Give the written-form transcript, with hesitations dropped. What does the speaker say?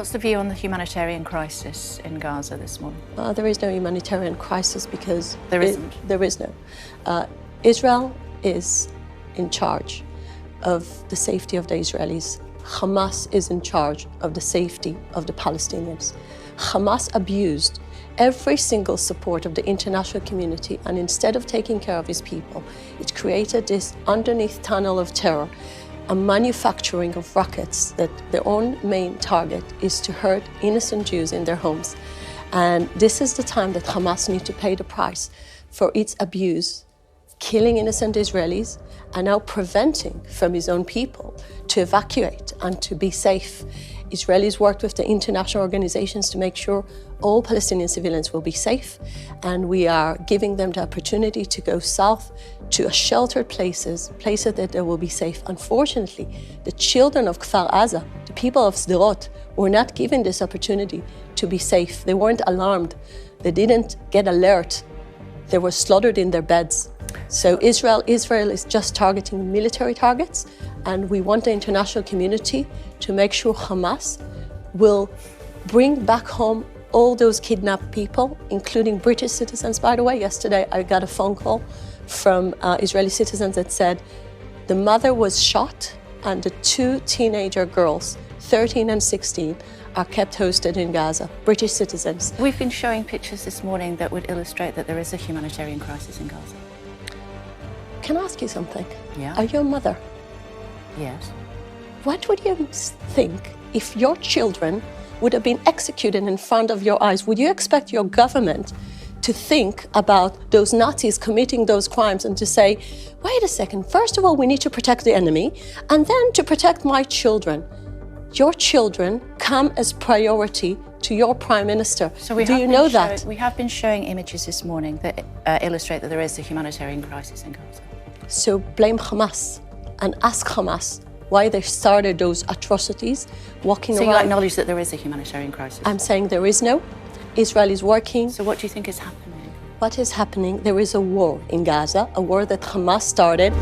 What's the view on the humanitarian crisis in Gaza this morning? There is no humanitarian crisis because... There isn't? There is no. Israel is in charge of the safety of the Israelis. Hamas is in charge of the safety of the Palestinians. Hamas abused every single support of the international community, and instead of taking care of his people, it created this underneath tunnel of terror, a manufacturing of rockets that their own main target is to hurt innocent Jews in their homes. And this is the time that Hamas needs to pay the price for its abuse, killing innocent Israelis, and now preventing from his own people to evacuate and to be safe. Israelis worked with the international organizations to make sure all Palestinian civilians will be safe, and we are giving them the opportunity to go south to sheltered places that they will be safe. Unfortunately, the children of Kfar Aza, the people of Sderot, were not given this opportunity to be safe. They weren't alarmed. They didn't get alert. They were slaughtered in their beds. So Israel is just targeting military targets, and we want the international community to make sure Hamas will bring back home all those kidnapped people, including British citizens, by the way. Yesterday, I got a phone call from Israeli citizens that said the mother was shot and the two teenager girls, 13 and 16, are kept hosted in Gaza, British citizens. We've been showing pictures this morning that would illustrate that there is a humanitarian crisis in Gaza. Can I ask you something? Yeah. Are you a mother? Yes. What would you think if your children would have been executed in front of your eyes? Would you expect your government to think about those Nazis committing those crimes and to say, wait a second, first of all, we need to protect the enemy, and then to protect my children? Your children come as priority to your Prime Minister. So do you know that? We have been showing images this morning that illustrate that there is a humanitarian crisis in Gaza. So blame Hamas and ask Hamas why they started those atrocities, walking around. So you acknowledge that there is a humanitarian crisis? I'm saying there is no. Israel is working. So what do you think is happening? What is happening? There is a war in Gaza, a war that Hamas started.